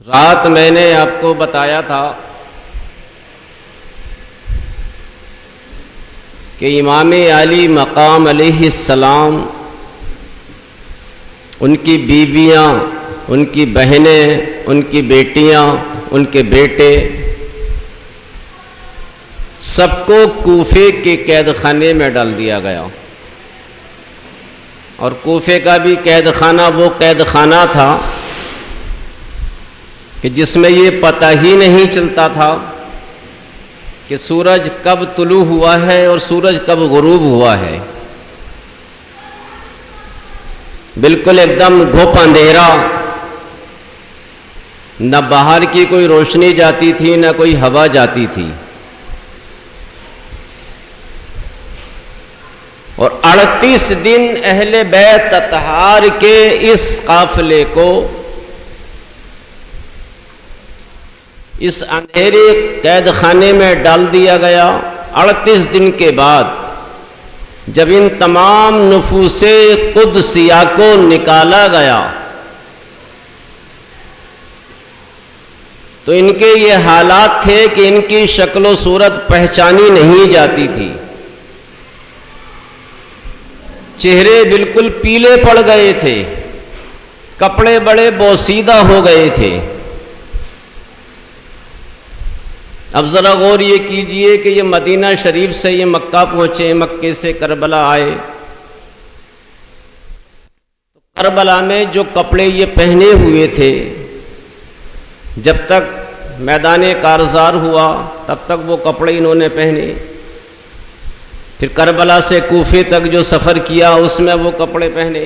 رات میں نے آپ کو بتایا تھا کہ امام علی مقام علیہ السلام، ان کی بیویاں، ان کی بہنیں، ان کی بیٹیاں، ان کے بیٹے، سب کو کوفے کے قید خانے میں ڈال دیا گیا۔ اور کوفے کا بھی قید خانہ وہ قید خانہ تھا کہ جس میں یہ پتہ ہی نہیں چلتا تھا کہ سورج کب طلوع ہوا ہے اور سورج کب غروب ہوا ہے۔ بالکل ایک دم گھوپ اندھیرا، نہ باہر کی کوئی روشنی جاتی تھی نہ کوئی ہوا جاتی تھی۔ اور 38 دن اہل بیت اطہار کے اس قافلے کو اس اندھیرے قید خانے میں ڈال دیا گیا۔ 38 دن کے بعد جب ان تمام نفوس قدسیہ کو نکالا گیا تو ان کے یہ حالات تھے کہ ان کی شکل و صورت پہچانی نہیں جاتی تھی۔ چہرے بالکل پیلے پڑ گئے تھے، کپڑے بڑے بوسیدہ ہو گئے تھے۔ اب ذرا غور یہ کیجئے کہ یہ مدینہ شریف سے یہ مکہ پہنچے، مکے سے کربلا آئے تو کربلا میں جو کپڑے یہ پہنے ہوئے تھے، جب تک میدان کارزار ہوا تب تک وہ کپڑے انہوں نے پہنے، پھر کربلا سے کوفے تک جو سفر کیا اس میں وہ کپڑے پہنے،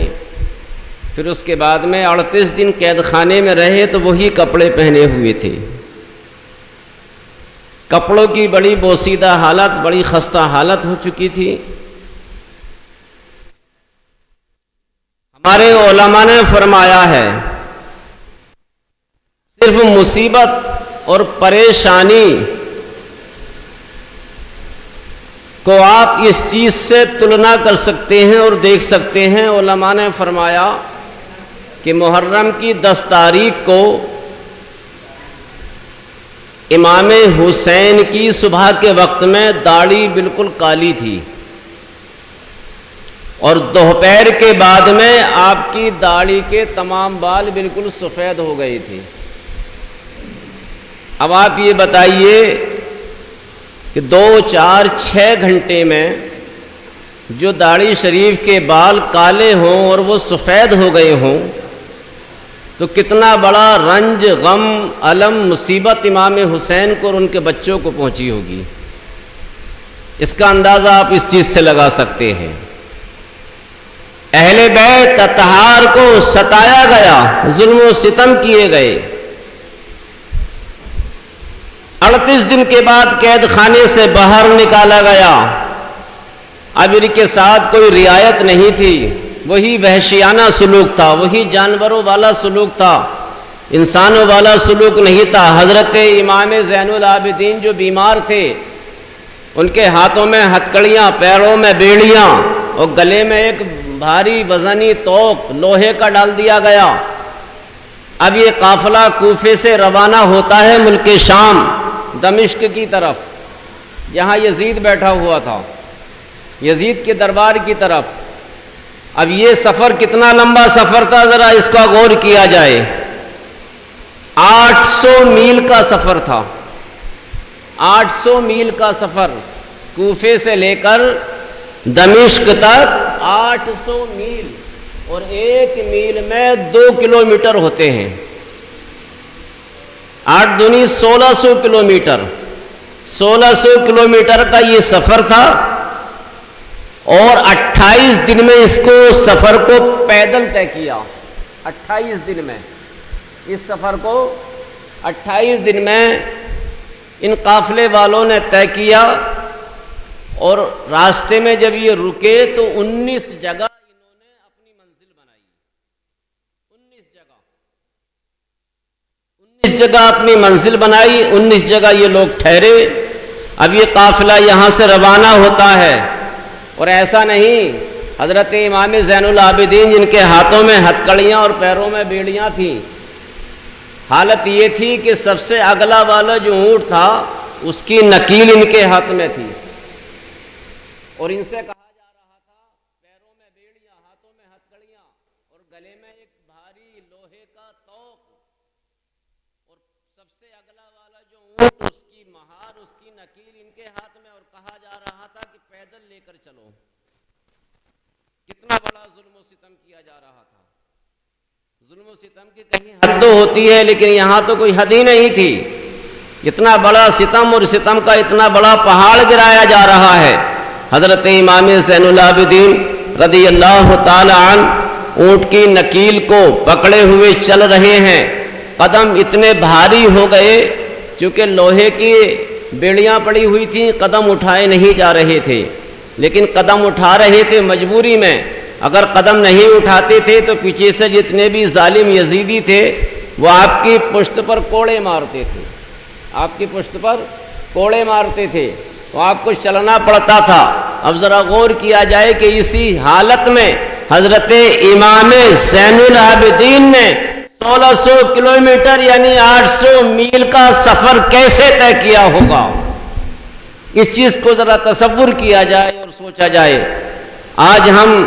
پھر اس کے بعد میں 38 دن قید خانے میں رہے تو وہی کپڑے پہنے ہوئے تھے۔ کپڑوں کی بڑی بوسیدہ حالت، بڑی خستہ حالت ہو چکی تھی۔ ہمارے علماء نے فرمایا ہے صرف مصیبت اور پریشانی کو آپ اس چیز سے تلنا کر سکتے ہیں اور دیکھ سکتے ہیں۔ علماء نے فرمایا کہ محرم کی 10 تاریخ کو امام حسین کی صبح کے وقت میں داڑھی بالکل کالی تھی اور دوپہر کے بعد میں آپ کی داڑھی کے تمام بال بالکل سفید ہو گئے تھے۔ اب آپ یہ بتائیے کہ 2، 4، 6 گھنٹے میں جو داڑھی شریف کے بال کالے ہوں اور وہ سفید ہو گئے ہوں تو کتنا بڑا رنج، غم، الم، مصیبت امام حسین کو اور ان کے بچوں کو پہنچی ہوگی۔ اس کا اندازہ آپ اس چیز سے لگا سکتے ہیں۔ اہل بیت اطہار کو ستایا گیا، ظلم و ستم کیے گئے۔ 38 دن کے بعد قید خانے سے باہر نکالا گیا۔ اب ان کے ساتھ کوئی رعایت نہیں تھی، وہی وحشیانہ سلوک تھا، وہی جانوروں والا سلوک تھا، انسانوں والا سلوک نہیں تھا۔ حضرت امام زین العابدین جو بیمار تھے، ان کے ہاتھوں میں ہتکڑیاں، پیروں میں بیڑیاں اور گلے میں ایک بھاری وزنی توق لوہے کا ڈال دیا گیا۔ اب یہ قافلہ کوفے سے روانہ ہوتا ہے ملک شام، دمشق کی طرف، جہاں یزید بیٹھا ہوا تھا، یزید کے دربار کی طرف۔ اب یہ سفر کتنا لمبا سفر تھا، ذرا اس کا غور کیا جائے۔ 800 میل کا سفر تھا، 800 میل کا سفر، کوفے سے لے کر دمشق تک 800 میل، اور 1 میل میں 2 کلومیٹر ہوتے ہیں۔ 8 دونی 1600 کلومیٹر، 1600 کلومیٹر کا یہ سفر تھا، اور 28 دن میں اس کو سفر کو پیدل طے کیا۔ 28 دن میں اس سفر کو 28 دن میں ان قافلے والوں نے طے کیا، اور راستے میں جب یہ رکے تو 19 جگہ انہوں نے اپنی منزل بنائی۔ 19 جگہ اپنی منزل بنائی، 19 جگہ یہ لوگ ٹھہرے۔ اب یہ قافلہ یہاں سے روانہ ہوتا ہے، اور ایسا نہیں، حضرت امام زین العابدین جن کے ہاتھوں میں ہتکڑیاں اور پیروں میں بیڑیاں تھیں، حالت یہ تھی کہ سب سے اگلا والا جو اونٹ تھا اس کی نکیل ان کے ہاتھ میں تھی، اور ان سے کہا جا رہا تھا پیروں میں بیڑیاں، ہاتھوں میں ہتھکڑیاں اور گلے میں ایک بھاری لوہے کا طوق، اور سب سے اگلا والا جو اونٹ اس کی مہار، اس کی نکیل ان کے ہاتھ میں، اور کہا جا رہا تھا کہ پیدل لے کر چلو۔ کتنا بڑا ظلم و ستم کیا جا رہا تھا۔ ظلم و ستم کی کہیں حد تو ہوتی ہے، لیکن یہاں تو کوئی حد ہی نہیں تھی۔ اتنا بڑا ستم اور ستم کا اتنا بڑا پہاڑ گرایا جا رہا ہے۔ حضرت امام زین العابدین رضی اللہ تعالی عنہ اونٹ کی نکیل کو پکڑے ہوئے چل رہے ہیں، قدم اتنے بھاری ہو گئے کیونکہ لوہے کی بیڑیاں پڑی ہوئی تھیں، قدم اٹھائے نہیں جا رہے تھے، لیکن قدم اٹھا رہے تھے مجبوری میں۔ اگر قدم نہیں اٹھاتے تھے تو پیچھے سے جتنے بھی ظالم یزیدی تھے وہ آپ کی پشت پر کوڑے مارتے تھے، آپ کی پشت پر کوڑے مارتے تھے، تو آپ کو چلنا پڑتا تھا۔ اب ذرا غور کیا جائے کہ اسی حالت میں حضرت امام زین العابدین نے 1600 کلومیٹر یعنی 800 میل کا سفر کیسے طے کیا ہوگا۔ اس چیز کو ذرا تصور کیا جائے اور سوچا جائے۔ آج ہم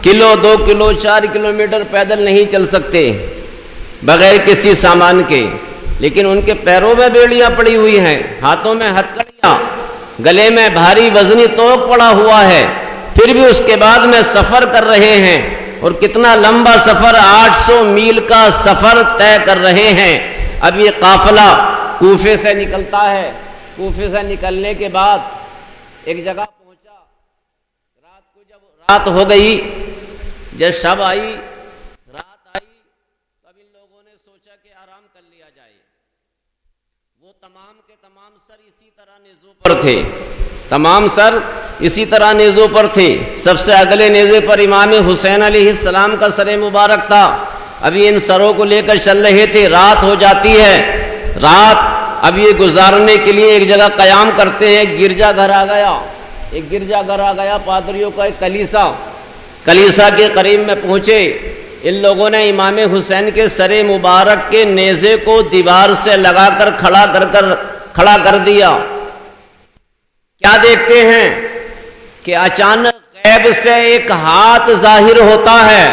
کلو 2 کلو 4 کلومیٹر پیدل نہیں چل سکتے بغیر کسی سامان کے، لیکن ان کے پیروں میں بیڑیاں پڑی ہوئی ہیں، ہاتھوں میں ہتھکڑیاں، گلے میں بھاری وزنی طوق پڑا ہوا ہے، پھر بھی اس کے بعد میں سفر کر رہے ہیں، اور کتنا لمبا سفر، 800 میل کا سفر طے کر رہے ہیں۔ اب یہ قافلہ کوفے سے نکلتا ہے، کوفے سے نکلنے کے بعد ایک جگہ پہنچا، رات کو جب رات ہو گئی، جب شب آئی، رات آئی، تب ان لوگوں نے سوچا کہ آرام کر لیا جائے۔ وہ تمام کے تمام سر اسی طرح نیزوں پر تھے، تمام سر اسی طرح نیزوں پر تھے۔ سب سے اگلے نیزے پر امام حسین علیہ السلام کا سر مبارک تھا۔ ابھی ان سروں کو لے کر چل رہے تھے، رات ہو جاتی ہے۔ رات اب یہ گزارنے کے لیے ایک جگہ قیام کرتے ہیں، ایک گرجا گھر آ گیا، ایک گرجا گھر آ گیا، پادریوں کا ایک کلیسا کے قریب میں پہنچے۔ ان لوگوں نے امام حسین کے سر مبارک کے نیزے کو دیوار سے لگا کر کھڑا کر دیا۔ کیا دیکھتے ہیں کہ اچانک غیب سے ایک ہاتھ ظاہر ہوتا ہے،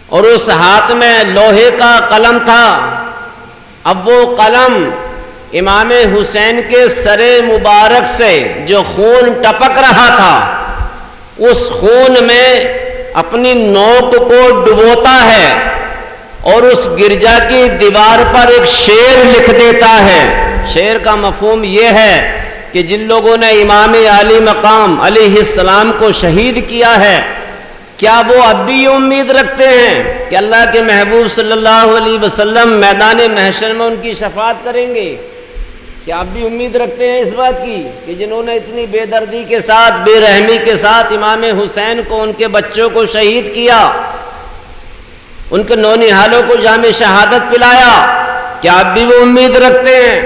اور اس ہاتھ میں لوہے کا قلم تھا۔ اب وہ قلم امام حسین کے سر مبارک سے جو خون ٹپک رہا تھا، اس خون میں اپنی نوک کو ڈبوتا ہے، اور اس گرجا کی دیوار پر ایک شعر لکھ دیتا ہے۔ شعر کا مفہوم یہ ہے کہ جن لوگوں نے امام علی مقام علیہ السلام کو شہید کیا ہے، کیا وہ اب بھی یہ امید رکھتے ہیں کہ اللہ کے محبوب صلی اللہ علیہ وسلم میدان محشر میں ان کی شفاعت کریں گے؟ کیا اب بھی امید رکھتے ہیں اس بات کی کہ جنہوں نے اتنی بے دردی کے ساتھ، بے رحمی کے ساتھ امام حسین کو، ان کے بچوں کو شہید کیا، ان کے نونہالوں کو جام شہادت پلایا، کیا اب بھی وہ امید رکھتے ہیں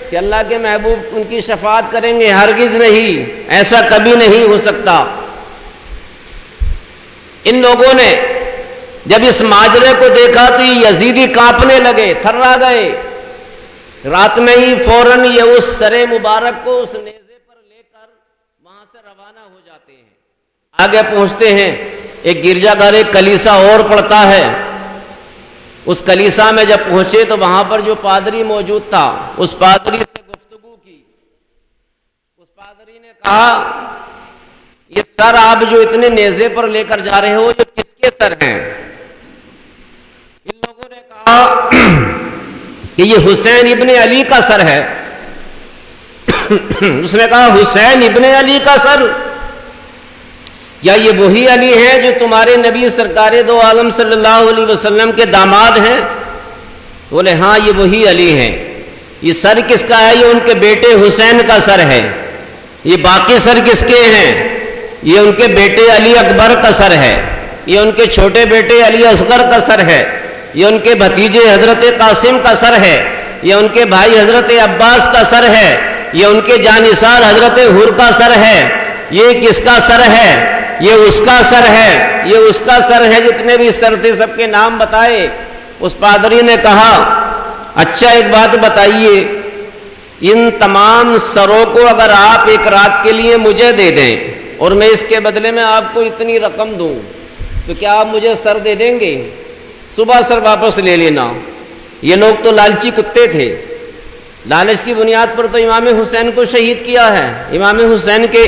کہ اللہ کے محبوب ان کی شفاعت کریں گے؟ ہرگز نہیں، ایسا کبھی نہیں ہو سکتا۔ ان لوگوں نے جب اس ماجرے کو دیکھا تو یہ یزیدی کانپنے لگے، تھرا گئے۔ رات میں ہی فوراً یہ اس سر مبارک کو اس نیزے پر لے کر وہاں سے روانہ ہو جاتے ہیں۔ آگے پہنچتے ہیں، ایک گرجا گھر، ایک کلیسا اور پڑتا ہے۔ اس کلیسا میں جب پہنچے تو وہاں پر جو پادری موجود تھا، اس پادری سے گفتگو کی۔ اس پادری نے کہا، یہ سر آپ جو اتنے نیزے پر لے کر جا رہے ہو، یہ کس کے سر ہیں؟ ان لوگوں نے کہا کہ یہ حسین ابن علی کا سر ہے۔ اس نے کہا، حسین ابن علی کا سر؟ یا یہ وہی علی ہیں جو تمہارے نبی سرکار دو عالم صلی اللہ علیہ وسلم کے داماد ہیں؟ بولے ہاں یہ وہی علی ہیں۔ یہ سر کس کا ہے؟ یہ ان کے بیٹے حسین کا سر ہے۔ یہ باقی سر کس کے ہیں؟ یہ ان کے بیٹے علی اکبر کا سر ہے، یہ ان کے چھوٹے بیٹے علی اصغر کا سر ہے، یہ ان کے بھتیجے حضرت قاسم کا سر ہے، یہ ان کے بھائی حضرت عباس کا سر ہے، یہ ان کے جانثار حضرت حر کا سر ہے۔ یہ کس کا سر ہے؟ یہ اس کا سر ہے، یہ اس کا سر ہے۔ جتنے بھی سر تھے سب کے نام بتائے۔ اس پادری نے کہا اچھا ایک بات بتائیے، ان تمام سروں کو اگر آپ ایک رات کے لیے مجھے دے دیں اور میں اس کے بدلے میں آپ کو اتنی رقم دوں تو کیا آپ مجھے سر دے دیں گے؟ صبح سر واپس لے لینا۔ یہ لوگ تو لالچی کتے تھے، لالچ کی بنیاد پر تو امام حسین کو شہید کیا ہے، امام حسین کے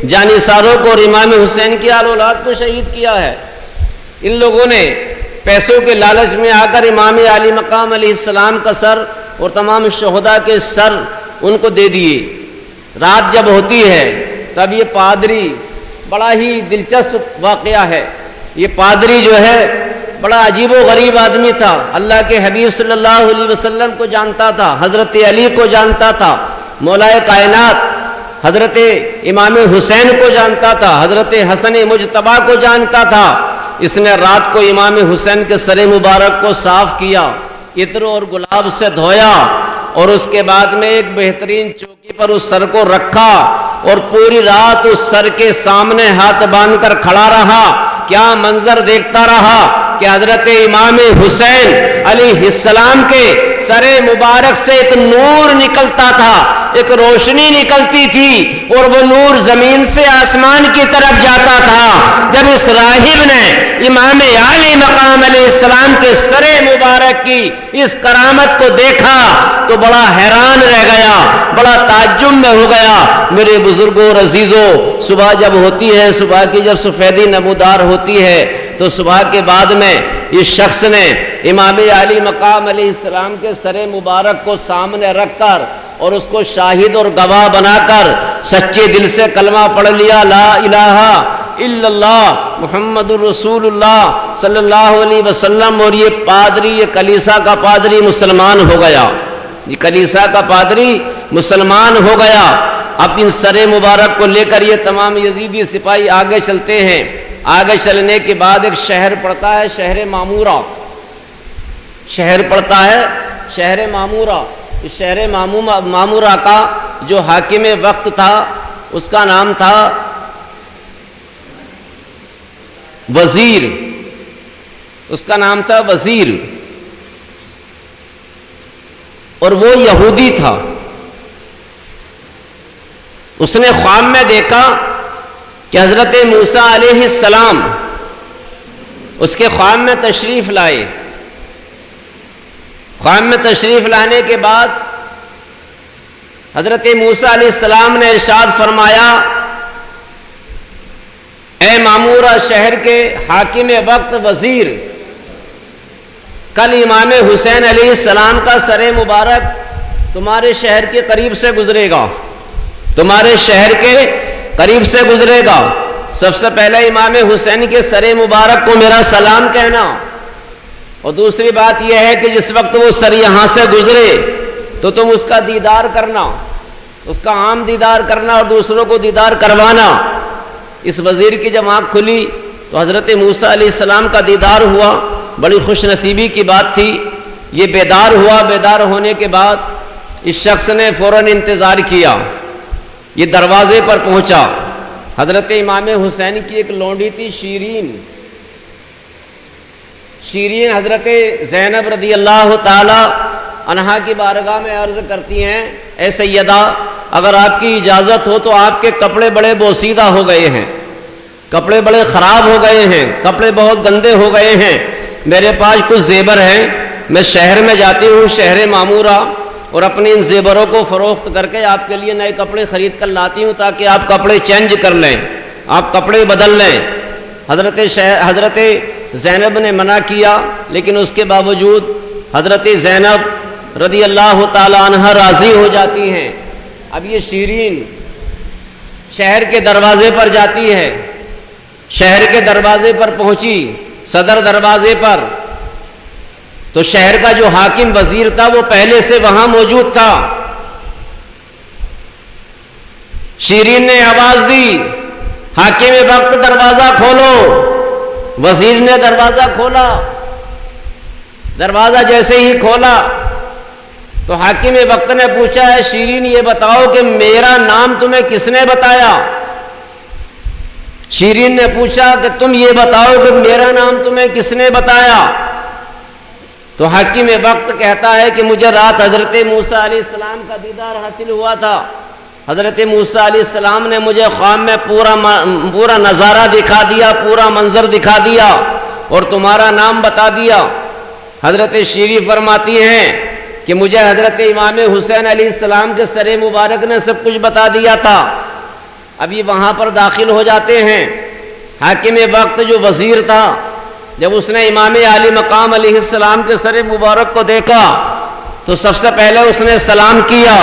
جانثاروں کو اور امام حسین کی آل اولاد کو شہید کیا ہے۔ ان لوگوں نے پیسوں کے لالچ میں آ کر امام علی مقام علیہ السلام کا سر اور تمام شہداء کے سر ان کو دے دیے۔ رات جب ہوتی ہے تب یہ پادری، بڑا ہی دلچسپ واقعہ ہے، یہ پادری جو ہے بڑا عجیب و غریب آدمی تھا، اللہ کے حبیب صلی اللہ علیہ وسلم کو جانتا تھا، حضرت علی کو جانتا تھا، مولا کائنات حضرت امام حسین کو جانتا تھا، حضرت حسن مجتبیٰ کو جانتا تھا۔ اس نے رات کو امام حسین کے سر مبارک کو صاف کیا، عطر اور گلاب سے دھویا، اور اس کے بعد میں ایک بہترین چوکی پر اس سر کو رکھا اور پوری رات اس سر کے سامنے ہاتھ باندھ کر کھڑا رہا۔ کیا منظر دیکھتا رہا کہ حضرت امام حسین علیہ السلام کے سر مبارک سے ایک نور نکلتا تھا، ایک روشنی نکلتی تھی، اور وہ نور زمین سے آسمان کی طرف جاتا تھا۔ جب اس راہب نے امام علی مقام علیہ السلام کے سر مبارک کی اس کرامت کو دیکھا تو بڑا حیران رہ گیا، بڑا تعجب میں ہو گیا۔ میرے بزرگوں اور عزیزوں، صبح جب ہوتی ہے، صبح کی جب سفیدی نمودار ہوتی ہے تو صبح کے بعد میں اس شخص نے امام علی مقام علیہ السلام کے سر مبارک کو سامنے رکھ کر اور اس کو شاہد اور گواہ بنا کر سچے دل سے کلمہ پڑھ لیا، لا الہ الا اللہ محمد الرسول اللہ صلی اللہ علیہ وسلم، اور یہ پادری، یہ کلیسا کا پادری مسلمان ہو گیا، یہ کلیسا کا پادری مسلمان ہو گیا۔ اب ان سر مبارک کو لے کر یہ تمام یزیدی سپاہی آگے چلتے ہیں۔ آگے چلنے کے بعد ایک شہر پڑتا ہے، شہر مامورہ، شہر پڑتا ہے شہر مامورہ۔ اس شہر مامورہ کا جو حاکم وقت تھا اس کا نام تھا وزیر، اس کا نام تھا وزیر، اور وہ یہودی تھا۔ اس نے خواب میں دیکھا کہ حضرت موسیٰ علیہ السلام اس کے خواب میں تشریف لائے۔ خواب میں تشریف لانے کے بعد حضرت موسیٰ علیہ السلام نے ارشاد فرمایا، اے مامورہ شہر کے حاکم وقت وزیر، کل امام حسین علیہ السلام کا سر مبارک تمہارے شہر کے قریب سے گزرے گا، تمہارے شہر کے قریب سے گزرے گا۔ سب سے پہلے امام حسین کے سر مبارک کو میرا سلام کہنا، اور دوسری بات یہ ہے کہ جس وقت وہ سر یہاں سے گزرے تو تم اس کا دیدار کرنا، اس کا عام دیدار کرنا اور دوسروں کو دیدار کروانا۔ اس وزیر کی جب آنکھ کھلی تو حضرت موسیٰ علیہ السلام کا دیدار ہوا، بڑی خوش نصیبی کی بات تھی۔ یہ بیدار ہوا، بیدار ہونے کے بعد اس شخص نے فوراً انتظار کیا، یہ دروازے پر پہنچا۔ حضرت امام حسین کی ایک لونڈی تھی شیرین، شیرین حضرت زینب رضی اللہ تعالی عنہا کی بارگاہ میں عرض کرتی ہیں، اے سیدہ اگر آپ کی اجازت ہو تو آپ کے کپڑے بڑے بوسیدہ ہو گئے ہیں، کپڑے بڑے خراب ہو گئے ہیں، کپڑے بہت گندے ہو گئے ہیں، میرے پاس کچھ زیور ہیں، میں شہر میں جاتی ہوں، شہر مامورہ، اور اپنے ان زیوروں کو فروخت کر کے آپ کے لیے نئے کپڑے خرید کر لاتی ہوں تاکہ آپ کپڑے چینج کر لیں، آپ کپڑے بدل لیں۔ حضرت زینب نے منع کیا، لیکن اس کے باوجود حضرت زینب رضی اللہ تعالی عنہ راضی ہو جاتی ہیں۔ اب یہ شیرین شہر کے دروازے پر جاتی ہے، شہر کے دروازے پر پہنچی، صدر دروازے پر، تو شہر کا جو حاکم وزیر تھا وہ پہلے سے وہاں موجود تھا۔ شیرین نے آواز دی، حاکم وقت دروازہ کھولو۔ وزیر نے دروازہ کھولا، دروازہ جیسے ہی کھولا تو حاکم وقت نے پوچھا، ہے شیرین یہ بتاؤ کہ میرا نام تمہیں کس نے بتایا؟ شیرین نے پوچھا کہ تم یہ بتاؤ کہ میرا نام تمہیں کس نے بتایا؟ تو حاکم وقت کہتا ہے کہ مجھے رات حضرت موسیٰ علیہ السلام کا دیدار حاصل ہوا تھا، حضرت موسیٰ علیہ السلام نے مجھے خواب میں پورا نظارہ دکھا دیا، پورا منظر دکھا دیا اور تمہارا نام بتا دیا۔ حضرت شیری فرماتی ہیں کہ مجھے حضرت امام حسین علیہ السلام کے سر مبارک نے سب کچھ بتا دیا تھا۔ ابھی وہاں پر داخل ہو جاتے ہیں۔ حاکم وقت جو وزیر تھا، جب اس نے امام عالی مقام علیہ السلام کے سر مبارک کو دیکھا تو سب سے پہلے اس نے سلام کیا،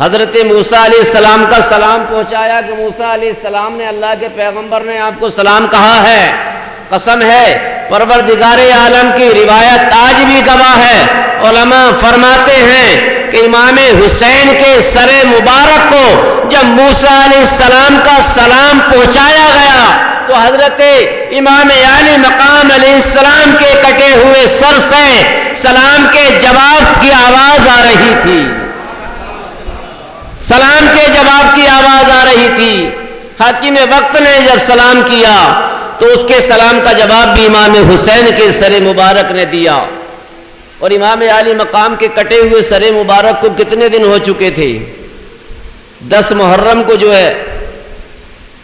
حضرت موسیٰ علیہ السلام کا سلام پہنچایا کہ موسیٰ علیہ السلام نے، اللہ کے پیغمبر نے آپ کو سلام کہا ہے۔ قسم ہے پروردگار عالم کی، روایت آج بھی گواہ ہے، علماء فرماتے ہیں کہ امام حسین کے سر مبارک کو جب موسیٰ علیہ السلام کا سلام پہنچایا گیا تو حضرت امام عالی مقام علیہ السلام کے کٹے ہوئے سر سے سلام کے جواب کی آواز آ رہی تھی، سلام کے جواب کی آواز آ رہی تھی۔ حاکم وقت نے جب سلام کیا تو اس کے سلام کا جواب بھی امام حسین کے سر مبارک نے دیا۔ اور امام عالی مقام کے کٹے ہوئے سر مبارک کو کتنے دن ہو چکے تھے؟ 10 محرم کو جو ہے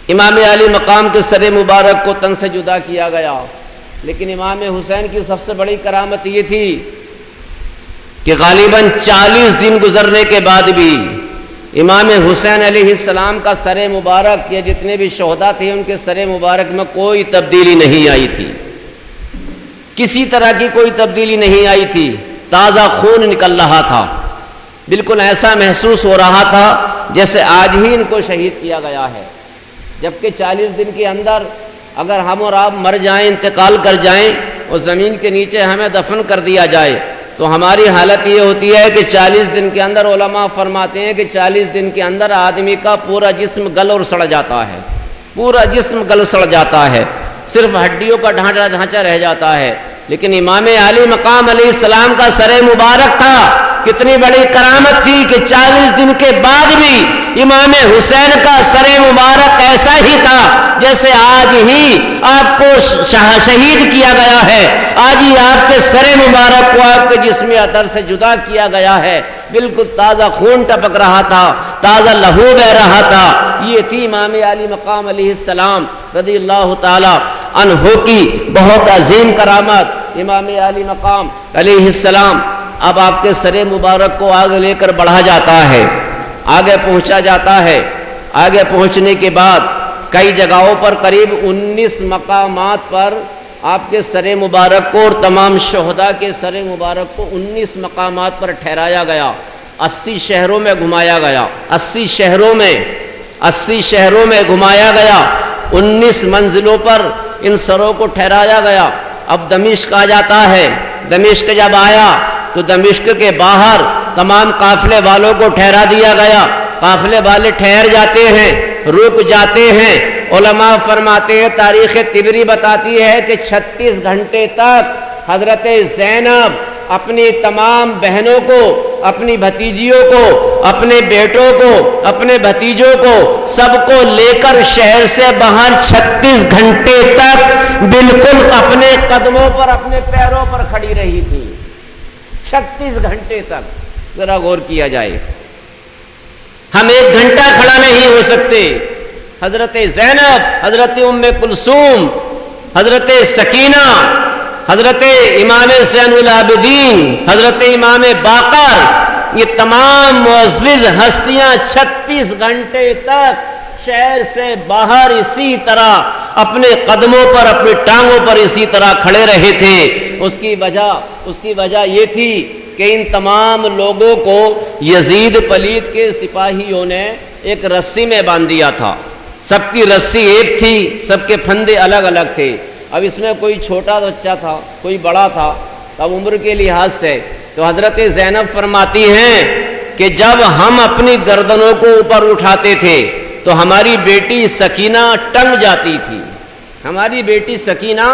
امام عالی مقام کے سر مبارک کو تن سے جدا کیا گیا۔ لیکن امام حسین کی سب سے بڑی کرامت یہ تھی کہ غالباً 40 دن گزرنے کے بعد بھی امام حسین علیہ السلام کا سر مبارک یا جتنے بھی شہداء تھے ان کے سر مبارک میں کوئی تبدیلی نہیں آئی تھی، کسی طرح کی کوئی تبدیلی نہیں آئی تھی، تازہ خون نکل رہا تھا، بالکل ایسا محسوس ہو رہا تھا جیسے آج ہی ان کو شہید کیا گیا ہے۔ جبکہ 40 دن کے اندر اگر ہم اور آپ مر جائیں، انتقال کر جائیں اور زمین کے نیچے ہمیں دفن کر دیا جائے تو ہماری حالت یہ ہوتی ہے کہ 40 دن کے اندر، علماء فرماتے ہیں کہ 40 دن کے اندر آدمی کا پورا جسم گل اور سڑ جاتا ہے، پورا جسم گل سڑ جاتا ہے، صرف ہڈیوں کا ڈھانچہ رہ جاتا ہے۔ لیکن امام عالی مقام علیہ السلام کا سر مبارک تھا، کتنی بڑی کرامت تھی کہ 40 دن کے بعد بھی امام حسین کا سر مبارک ایسا ہی تھا جیسے آج ہی آپ کو شہید کیا گیا ہے، آج ہی آپ کے سر مبارک کو آپ کے جسم اطہر سے جدا کیا گیا ہے، بالکل تازہ خون ٹپک رہا تھا، تازہ لہو بہ رہا تھا۔ یہ تھی امام عالی مقام علیہ السلام رضی اللہ تعالی عنہ کی بہت عظیم کرامت۔ امام عالی مقام علیہ السلام اب آپ کے سر مبارک کو آگے لے کر بڑھا جاتا ہے، آگے پہنچا جاتا ہے۔ آگے پہنچنے کے بعد کئی جگہوں پر قریب 19 مقامات پر آپ کے سر مبارک کو اور تمام شہداء کے سر مبارک کو 19 مقامات پر ٹھہرایا گیا، 80 شہروں میں گھمایا گیا، 80 شہروں میں گھمایا گیا، 19 منزلوں پر ان سروں کو ٹھہرایا گیا۔ اب دمشق آ جاتا ہے۔ دمشق جب آیا تو دمشق کے باہر تمام قافلے والوں کو ٹھہرا دیا گیا، قافلے والے ٹھہر جاتے ہیں، رک جاتے ہیں۔ علماء فرماتے ہیں، تاریخ طبری بتاتی ہے کہ 36 گھنٹے تک حضرت زینب اپنی تمام بہنوں کو، اپنی بھتیجیوں کو، اپنے بیٹوں کو، اپنے بھتیجوں کو، سب کو لے کر شہر سے باہر 36 گھنٹے تک بالکل اپنے قدموں پر، اپنے پیروں پر کھڑی رہی تھی، 36 گھنٹے تک۔ ذرا غور کیا جائے، ہم 1 گھنٹہ کھڑا نہیں ہو سکتے۔ حضرت زینب، حضرت ام کلثوم، حضرت سکینہ، حضرت امام زین العابدین، حضرت امام باقر، یہ تمام معزز ہستیاں 36 گھنٹے تک شہر سے باہر اسی طرح اپنے قدموں پر، اپنی ٹانگوں پر اسی طرح کھڑے رہے تھے۔ اس کی وجہ یہ تھی کہ ان تمام لوگوں کو یزید پلیت کے سپاہیوں نے ایک رسی میں باندھ دیا تھا۔ سب کی رسی ایک تھی، سب کے پھندے الگ الگ تھے۔ اب اس میں کوئی چھوٹا بچہ تھا، کوئی بڑا تھا، اب عمر کے لحاظ سے تو حضرت زینب فرماتی ہیں کہ جب ہم اپنی گردنوں کو اوپر اٹھاتے تھے تو ہماری بیٹی سکینہ ٹنگ جاتی تھی، ہماری بیٹی سکینہ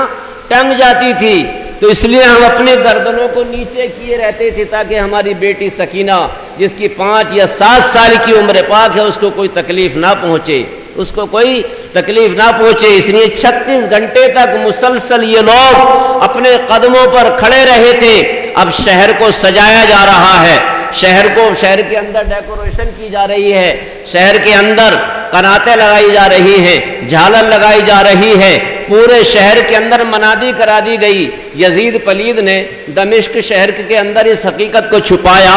ٹنگ جاتی تھی، تو اس لیے ہم اپنے گردنوں کو نیچے کیے رہتے تھے تاکہ ہماری بیٹی سکینہ، جس کی 5 یا 7 سال کی عمر پاک ہے، اس کو کوئی تکلیف نہ پہنچے، اس کو کوئی تکلیف نہ پہنچے۔ اس لیے 36 گھنٹے تک مسلسل یہ لوگ اپنے قدموں پر کھڑے رہے تھے۔ اب شہر کو سجایا جا رہا ہے، شہر کے اندر ڈیکوریشن کی جا رہی ہے، شہر کے اندر قناتیں لگائی جا رہی ہیں، جھالر لگائی جا رہی ہے، پورے شہر کے اندر منادی کرا دی گئی۔ یزید پلید نے دمشق شہر کے اندر اس حقیقت کو چھپایا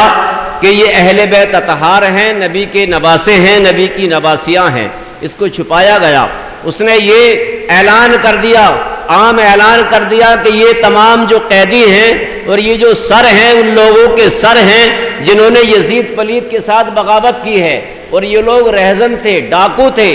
کہ یہ اہل بیت اطہار ہیں، نبی کے نواسے ہیں، نبی کی نواسیاں ہیں، اس کو چھپایا گیا۔ اس نے یہ اعلان کر دیا، عام اعلان کر دیا کہ یہ تمام جو قیدی ہیں اور یہ جو سر ہیں ان لوگوں کے سر ہیں جنہوں نے یزید پلید کے ساتھ بغاوت کی ہے، اور یہ لوگ رہزن تھے، ڈاکو تھے،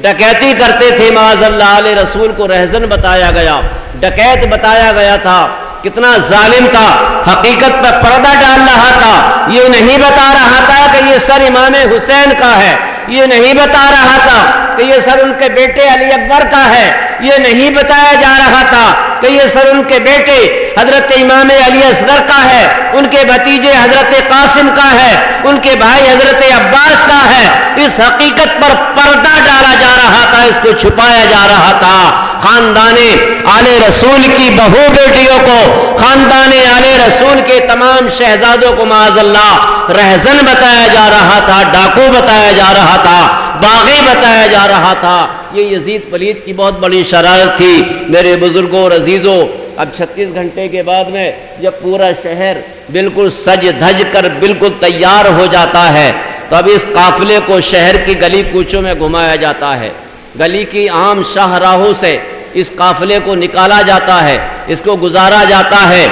ڈکیتی کرتے تھے۔ معاذ اللہ، علیہ رسول کو رہزن بتایا گیا، ڈکیت بتایا گیا تھا، کتنا ظالم تھا، حقیقت پر پردہ ڈال رہا تھا۔ یہ نہیں بتا رہا تھا کہ یہ سر امام حسین کا ہے، یہ نہیں بتا رہا تھا کہ یہ سر ان کے بیٹے علی اکبر کا ہے، یہ نہیں بتایا جا رہا تھا کہ یہ سر ان کے بیٹے حضرت امام علی اصغر کا ہے، ان کے بھتیجے حضرت قاسم کا ہے، ان کے بھائی حضرت عباس کا ہے۔ اس حقیقت پر پردہ ڈالا جا رہا تھا، اس کو چھپایا جا رہا تھا۔ خاندان آل رسول کی بہو بیٹیوں کو، خاندان آل رسول کے تمام شہزادوں کو معاذ اللہ رہزن بتایا جا رہا تھا، ڈاکو بتایا جا رہا تھا، باغی بتایا جا رہا تھا۔ یہ یزید پلید کی بہت بڑی شرارت تھی۔ میرے بزرگوں اور عزیزوں، اب 36 گھنٹے کے بعد میں جب پورا شہر بالکل سج دھج کر بالکل تیار ہو جاتا ہے تو اب اس قافلے کو شہر کی گلی کوچوں میں گھمایا جاتا ہے، گلی کی عام شاہراہوں سے اس قافلے کو نکالا جاتا ہے، اس کو گزارا جاتا ہے۔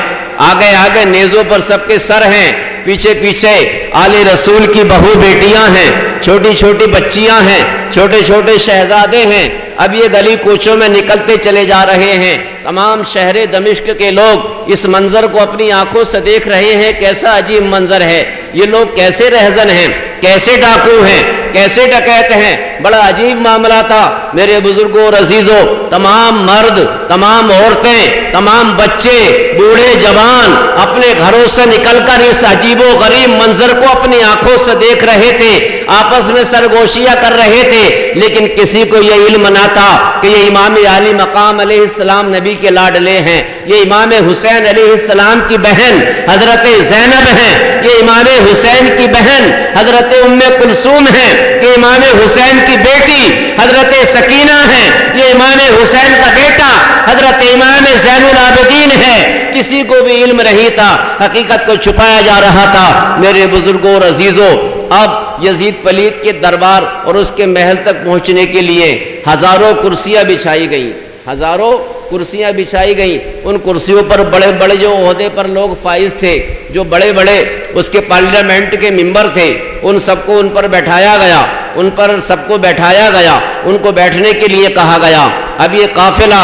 آگے آگے نیزوں پر سب کے سر ہیں، پیچھے پیچھے آل رسول کی بہو بیٹیاں ہیں، چھوٹی چھوٹی بچیاں ہیں، چھوٹے چھوٹے شہزادے ہیں۔ اب یہ گلی کوچوں میں نکلتے چلے جا رہے ہیں۔ تمام شہر دمشق کے لوگ اس منظر کو اپنی آنکھوں سے دیکھ رہے ہیں، کیسا عجیب منظر ہے، یہ لوگ کیسے رہزن ہیں، کیسے ڈاکو ہیں، کیسے ڈکیت ہیں۔ بڑا عجیب معاملہ تھا میرے بزرگوں اور عزیزوں۔ تمام مرد، تمام عورتیں، تمام بچے، بوڑھے جوان اپنے گھروں سے نکل کر اس عجیب و غریب منظر کو اپنی آنکھوں سے دیکھ رہے تھے، آپس میں سرگوشیاں کر رہے تھے، لیکن کسی کو یہ علم نہ تھا کہ یہ امام عالی مقام علیہ السلام نبی کے لاڈلے ہیں، یہ امام حسین علیہ السلام کی بہن حضرت زینب ہیں، یہ امام حسین کی بہن حضرت ام کلثوم ہیں، یہ امام حسین کی بیٹی حضرت سکینہ ہیں، یہ امام حسین کا بیٹا حضرت امام زین العابدین ہے۔ کسی کو بھی علم نہیں تھا، حقیقت کو چھپایا جا رہا تھا۔ میرے بزرگوں اور عزیزوں، اب یزید پلید کے دربار اور اس کے محل تک پہنچنے کے لیے ہزاروں کرسیاں بچھائی گئیں، ہزاروں کرسیاں بچھائی گئیں۔ ان کرسیوں پر بڑے بڑے جو عہدے پر لوگ فائز تھے، جو بڑے بڑے اس کے پارلیمنٹ کے ممبر تھے، ان سب کو ان پر بیٹھایا گیا، ان پر سب کو بیٹھایا گیا، ان کو بیٹھنے کے لیے کہا گیا۔ اب یہ قافلہ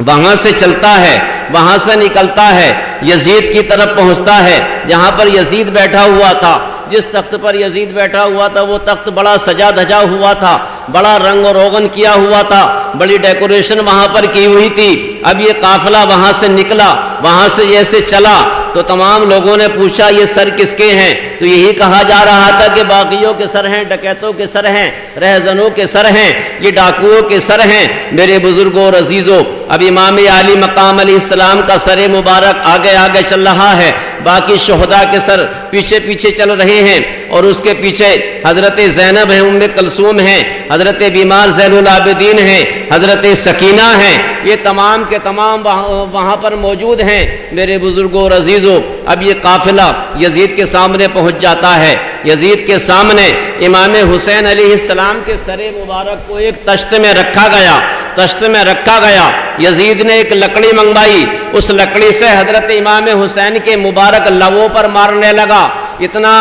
وہاں سے چلتا ہے، وہاں سے نکلتا ہے، یزید کی طرف پہنچتا ہے جہاں پر یزید بیٹھا ہوا تھا۔ جس تخت پر یزید بیٹھا ہوا تھا وہ تخت بڑا سجا دھجا ہوا تھا، بڑا رنگ و روغن کیا ہوا تھا، بڑی ڈیکوریشن وہاں پر کی ہوئی تھی۔ اب یہ قافلہ وہاں سے نکلا، وہاں سے جیسے چلا تو تمام لوگوں نے پوچھا یہ سر کس کے ہیں؟ تو یہی کہا جا رہا تھا کہ باغیوں کے سر ہیں، ڈکیتوں کے سر ہیں، رہزنوں کے سر ہیں، یہ ڈاکوؤں کے سر ہیں۔ میرے بزرگوں اور عزیزوں، اب امام عالی مقام علیہ السلام کا سر مبارک آگے آگے چل رہا ہے، باقی شہداء کے سر پیچھے پیچھے چل رہے ہیں، اور اس کے پیچھے حضرت زینب ہیں، ام کلثوم ہیں، حضرت بیمار زین العابدین ہیں، حضرت سکینہ ہیں، یہ تمام کے تمام وہاں پر موجود ہیں۔ میرے بزرگوں اور عزیزوں، اب یہ قافلہ یزید کے سامنے پہنچ جاتا ہے۔ یزید کے سامنے امام حسین علیہ السلام کے سر مبارک کو ایک تشت میں رکھا گیا، تشت میں رکھا گیا۔ یزید نے ایک لکڑی منگوائی، اس لکڑی سے حضرت امام حسین کے مبارک لبوں پر مارنے لگا۔ اتنا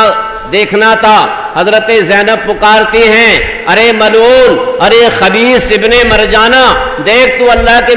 دیکھنا تھا، حضرت زینب پکارتی ہیں، ارے ملعون، ارے خبیث ابن مرجانہ، دیکھ تو اللہ کے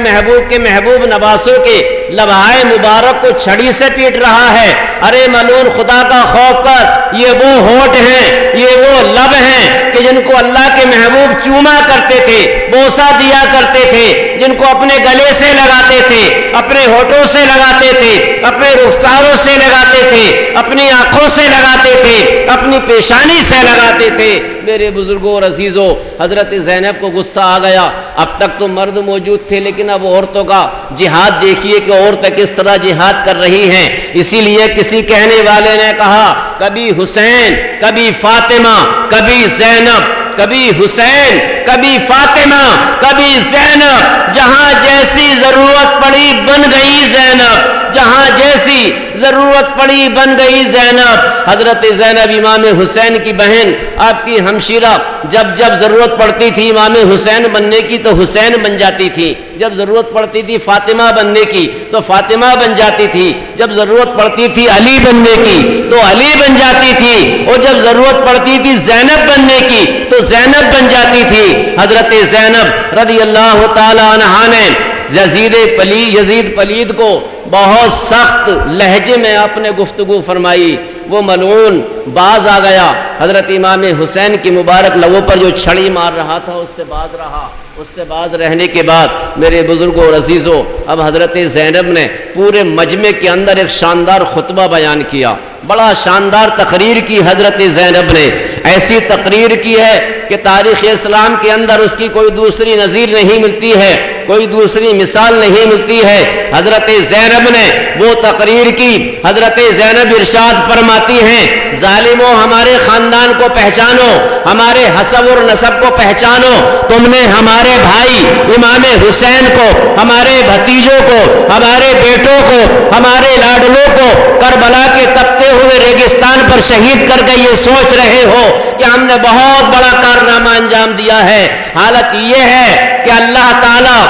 محبوب نواسوں کے لبہائے مبارک کو چھڑی سے پیٹ رہا ہے۔ ارے ملعون، خدا کا خوف کر، یہ وہ ہونٹ ہیں، یہ وہ لب ہیں کہ جن کو اللہ کے محبوب چوما کرتے تھے، بوسہ دیا کرتے تھے، جن کو اپنے گلے سے لگاتے تھے، اپنے ہونٹوں سے لگاتے تھے، اپنے رخساروں سے لگاتے تھے، اپنی آنکھوں سے لگاتے تھے، اپنی پیشانی سے لگاتے تھے۔ میرے بزرگوں اور عزیزوں، حضرت زینب کو غصہ آ گیا۔ اب تک تو مرد موجود تھے، لیکن اب عورتوں کا جہاد دیکھیے کہ عورتیں کس طرح جہاد کر رہی ہیں۔ اسی لیے کسی کہنے والے نے کہا کبھی حسین، کبھی فاطمہ، کبھی زینب، کبھی حسین، کبھی فاطمہ، کبھی زینب، جہاں جیسی ضرورت پڑی بن گئی زینب، جہاں جیسی ضرورت پڑی بن گئی زینب۔ حضرت زینب امام حسین کی بہن، آپ کی ہمشیرہ، جب جب ضرورت پڑتی تھی امام حسین بننے کی تو حسین بن جاتی تھی، جب ضرورت پڑتی تھی فاطمہ بننے کی تو فاطمہ بن جاتی تھی، جب ضرورت پڑتی تھی علی بننے کی تو علی بن جاتی تھی، اور جب ضرورت پڑتی تھی زینب بننے کی تو زینب بن جاتی تھی۔ حضرت زینب رضی اللہ تعالی عنہا نے یزید پلید کو بہت سخت لہجے میں آپ نے گفتگو فرمائی، وہ ملعون باز آ گیا، حضرت امام حسین کی مبارک لبوں پر جو چھڑی مار رہا تھا اس سے باز رہا۔ اس سے باز رہنے کے بعد میرے بزرگوں اور عزیزوں، اب حضرت زینب نے پورے مجمع کے اندر ایک شاندار خطبہ بیان کیا، بڑا شاندار تقریر کی حضرت زینب نے، ایسی تقریر کی ہے کہ تاریخ اسلام کے اندر اس کی کوئی دوسری نظیر نہیں ملتی ہے، کوئی دوسری مثال نہیں ملتی ہے۔ حضرت زینب نے وہ تقریر کی، حضرت زینب ارشاد فرماتی ہیں ظالموں ہمارے خاندان کو پہچانو، ہمارے حسب اور نسب کو پہچانو، تم نے ہمارے بھائی امام حسین کو، ہمارے بھتیجوں کو، ہمارے بیٹوں کو، ہمارے لاڈلوں کو کربلا کے تپتے ہوئے ریگستان پر شہید کر کے یہ سوچ رہے ہو کہ ہم نے بہت بڑا کارنامہ انجام دیا ہے۔ حالت یہ ہے کہ اللہ تعالیٰ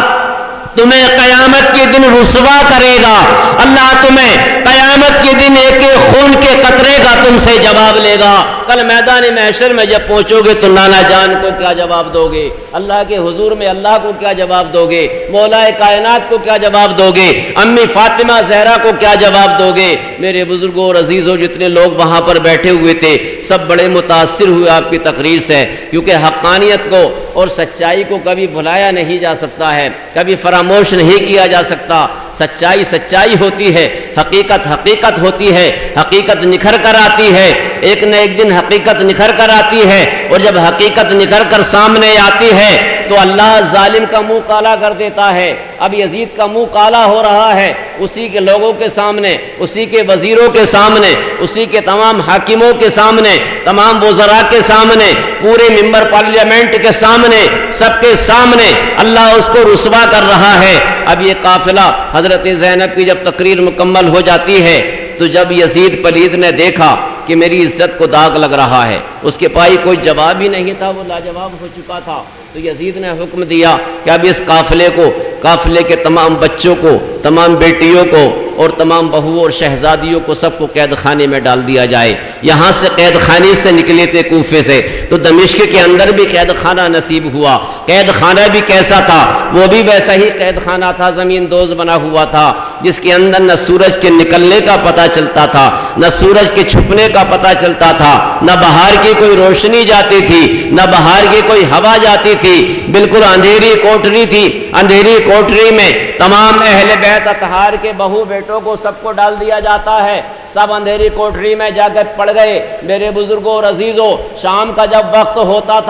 تمہیں قیامت کے دن رسوا کرے گا، اللہ تمہیں قیامت کے دن ایک خون کے قطرے کا تم سے جواب لے گا۔ کل میدان محشر میں جب پہنچو گے تو نانا جان کو کیا جواب دو گے، اللہ کے حضور میں اللہ کو کیا جواب دو گے، مولا کائنات کو کیا جواب دو گے، امی فاطمہ زہرا کو کیا جواب دو گے۔ میرے بزرگوں اور عزیزوں، جتنے لوگ وہاں پر بیٹھے ہوئے تھے سب بڑے متاثر ہوئے آپ کی تقریر سے، کیونکہ حقانیت کو اور سچائی کو کبھی بھلایا نہیں جا سکتا ہے، کبھی فراموش نہیں کیا جا سکتا۔ سچائی سچائی ہوتی ہے، حقیقت حقیقت ہوتی ہے، حقیقت نکھر کر آتی ہے، ایک نہ ایک دن حقیقت نکھر کر آتی ہے، اور جب حقیقت نکھر کر سامنے آتی ہے تو اللہ ظالم کا منہ کالا کر دیتا ہے۔ اب یزید کا منہ کالا ہو رہا ہے اسی کے لوگوں کے سامنے، اسی کے وزیروں کے سامنے، اسی کے تمام حاکموں کے سامنے، تمام وزراء کے سامنے، پورے ممبر پارلیمنٹ کے سامنے، سب کے سامنے اللہ اس کو رسوا کر رہا ہے۔ اب یہ قافلہ حضرت زینب کی جب تقریر مکمل ہو جاتی ہے تو جب یزید پلید نے دیکھا کہ میری عزت کو داغ لگ رہا ہے، اس کے پاس کوئی جواب ہی نہیں تھا، وہ لاجواب ہو چکا تھا، تو یزید نے حکم دیا کہ اب اس قافلے کے تمام بچوں کو، تمام بیٹیوں کو اور تمام بہو اور شہزادیوں کو سب کو قید خانے میں ڈال دیا جائے۔ یہاں سے قید خانے سے نکلے تھے کوفے سے تو دمشق کے اندر بھی قید خانہ نصیب ہوا۔ قید خانہ بھی کیسا تھا؟ وہ بھی ویسا ہی قید خانہ تھا، زمین دوز بنا ہوا تھا، جس کے اندر نہ سورج کے نکلنے کا پتہ چلتا تھا، نہ سورج کے چھپنے کا پتہ چلتا تھا، نہ باہر کی کوئی روشنی جاتی تھی، نہ باہر کی کوئی ہوا جاتی تھی، بالکل اندھیری کوٹری تھی۔ اندھیری کوٹری میں تمام اہل بیت اطہار کے بہو بیٹوں کو سب کو ڈال دیا جاتا ہے، سب اندھیری کوٹری میں جا کر پڑ گئے۔ میرے بزرگوں اور عزیزوں، شام کا جب وقت ہوتا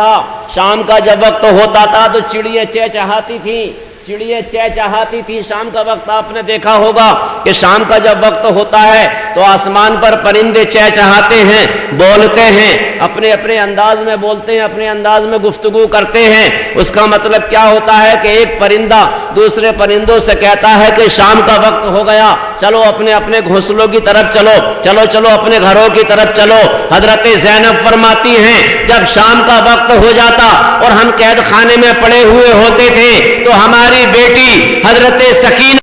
تھا تو چڑیاں چہچہاتی تھیں، چڑیاں چہچہاتی تھی۔ شام کا وقت آپ نے دیکھا ہوگا کہ شام کا جب وقت ہوتا ہے تو آسمان پر پرندے چہچہاتے ہیں، بولتے ہیں، اپنے اپنے انداز میں بولتے ہیں، اپنے انداز میں گفتگو کرتے ہیں۔ اس کا مطلب کیا ہوتا ہے کہ ایک پرندہ دوسرے پرندوں سے کہتا ہے کہ شام کا وقت ہو گیا، چلو اپنے اپنے گھونسلوں کی طرف چلو، چلو چلو اپنے گھروں کی طرف چلو۔ حضرت زینب فرماتی ہیں جب شام کا وقت ہو جاتا اور ہم قید خانے میں پڑے ہوئے ہوتے تھے تو ہماری بیٹی حضرت سکینہ